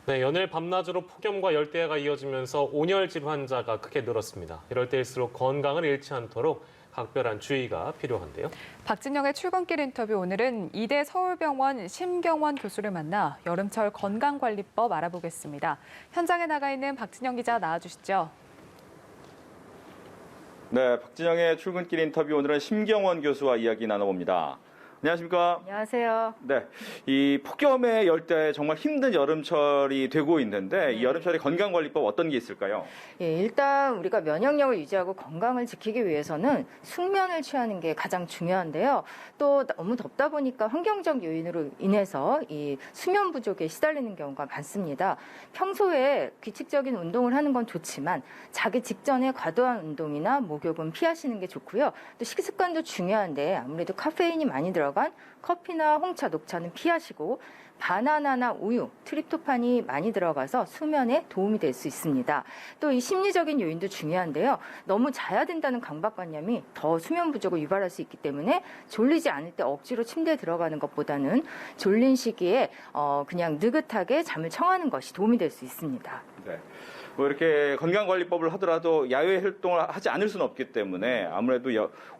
네, 연일 밤낮으로 폭염과 열대야가 이어지면서 온열질 환자가 크게 늘었습니다. 이럴 때일수록 건강을 잃지 않도록 각별한 주의가 필요한데요. 박진영의 출근길 인터뷰, 오늘은 이대 서울병원 심경원 교수를 만나 여름철 건강관리법 알아보겠습니다. 현장에 나가 있는 박진영 기자 나와주시죠. 네, 박진영의 출근길 인터뷰, 오늘은 심경원 교수와 이야기 나눠봅니다. 안녕하십니까? 안녕하세요. 네, 이 폭염의 열대 정말 힘든 여름철이 되고 있는데 이 여름철의 건강관리법 어떤 게 있을까요? 예, 일단 우리가 면역력을 유지하고 건강을 지키기 위해서는 숙면을 취하는 게 가장 중요한데요. 또 너무 덥다 보니까 환경적 요인으로 인해서 이 수면 부족에 시달리는 경우가 많습니다. 평소에 규칙적인 운동을 하는 건 좋지만 자기 직전에 과도한 운동이나 목욕은 피하시는 게 좋고요. 또 식습관도 중요한데 아무래도 카페인이 많이 들어간 커피나 홍차, 녹차는 피하시고 바나나나 우유, 트립토판이 많이 들어가서 수면에 도움이 될 수 있습니다. 또 이 심리적인 요인도 중요한데요. 너무 자야 된다는 강박관념이 더 수면 부족을 유발할 수 있기 때문에 졸리지 않을 때 억지로 침대에 들어가는 것보다는 졸린 시기에 그냥 느긋하게 잠을 청하는 것이 도움이 될 수 있습니다. 네. 뭐 이렇게 건강관리법을 하더라도 야외 활동을 하지 않을 수는 없기 때문에 아무래도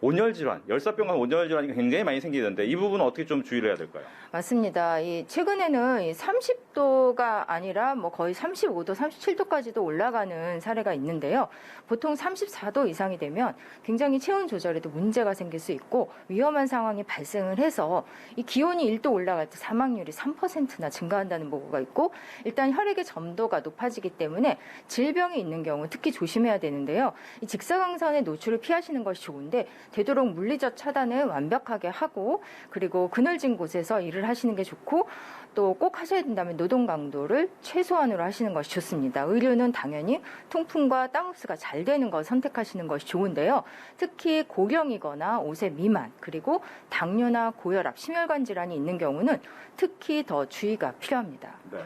온열질환, 열사병 같은 온열질환이 굉장히 많이 생기는데 이 부분은 어떻게 좀 주의를 해야 될까요? 맞습니다. 최근에는 30도가 아니라 거의 35도, 37도까지도 올라가는 사례가 있는데요. 보통 34도 이상이 되면 굉장히 체온 조절에도 문제가 생길 수 있고 위험한 상황이 발생을 해서 이 기온이 1도 올라갈 때 사망률이 3%나 증가한다는 보고가 있고, 일단 혈액의 점도가 높아지기 때문에 질병이 있는 경우 특히 조심해야 되는데요. 이 직사광선의 노출을 피하시는 것이 좋은데 되도록 물리적 차단을 완벽하게 하고, 그리고 그늘진 곳에서 일을 하시는 게 좋고, 또 꼭 하셔야 된다면 노동 강도를 최소한으로 하시는 것이 좋습니다. 의류는 당연히 통풍과 땀 흡수가 잘 되는 것 선택하시는 것이 좋은데요. 특히 고령이거나 5세 미만, 그리고 당뇨나 고혈압, 심혈관 질환이 있는 경우는 특히 더 주의가 필요합니다. 네.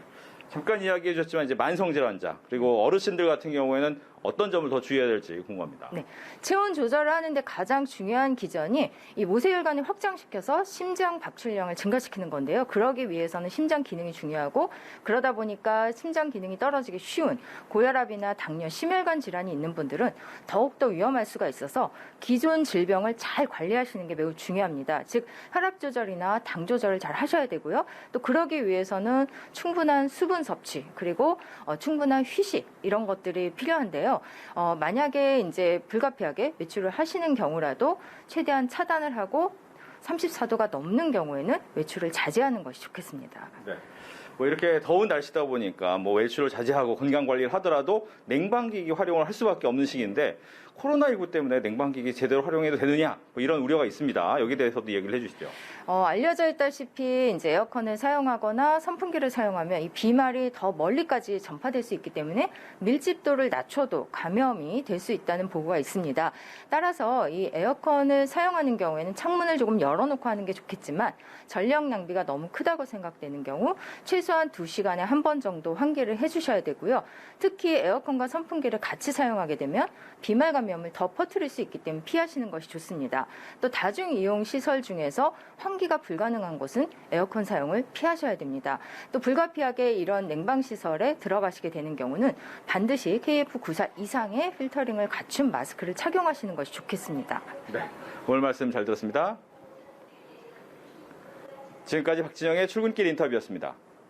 잠깐 이야기해 주셨지만 이제 만성질환자 그리고 어르신들 같은 경우에는 어떤 점을 더 주의해야 될지 궁금합니다. 네, 체온 조절을 하는데 가장 중요한 기전이 이 모세혈관을 확장시켜서 심장 박출량을 증가시키는 건데요. 그러기 위해서는 심장 기능이 중요하고, 그러다 보니까 심장 기능이 떨어지기 쉬운 고혈압이나 당뇨, 심혈관 질환이 있는 분들은 더욱더 위험할 수가 있어서 기존 질병을 잘 관리하시는 게 매우 중요합니다. 즉 혈압 조절이나 당 조절을 잘 하셔야 되고요. 또 그러기 위해서는 충분한 수분 섭취, 그리고 충분한 휴식, 이런 것들이 필요한데요. 만약에 이제 불가피하게 외출을 하시는 경우라도 최대한 차단을 하고 34도가 넘는 경우에는 외출을 자제하는 것이 좋겠습니다. 네. 뭐 이렇게 더운 날씨다 보니까 뭐 외출을 자제하고 건강 관리를 하더라도 냉방기기 활용을 할 수밖에 없는 시기인데 코로나19 때문에 냉방기기 제대로 활용해도 되느냐, 뭐 이런 우려가 있습니다. 여기에 대해서도 얘기를 해주시죠. 알려져 있다시피 이제 에어컨을 사용하거나 선풍기를 사용하면 이 비말이 더 멀리까지 전파될 수 있기 때문에 밀집도를 낮춰도 감염이 될 수 있다는 보고가 있습니다. 따라서 이 에어컨을 사용하는 경우에는 창문을 조금 열어놓고 하는 게 좋겠지만 전력 낭비가 너무 크다고 생각되는 경우 최소한 2시간에 한 번 정도 환기를 해주셔야 되고요. 특히 에어컨과 선풍기를 같이 사용하게 되면 비말 감염을 더 퍼뜨릴 수 있기 때문에 피하시는 것이 좋습니다. 또 다중 이용 시설 중에서 환기가 불가능한 곳은 에어컨 사용을 피하셔야 됩니다. 또 불가피하게 이런 냉방 시설에 들어가시게 되는 경우는 반드시 KF94 이상의 필터링을 갖춘 마스크를 착용하시는 것이 좋겠습니다. 네, 오늘 말씀 잘 들었습니다. 지금까지 박진영의 출근길 인터뷰였습니다.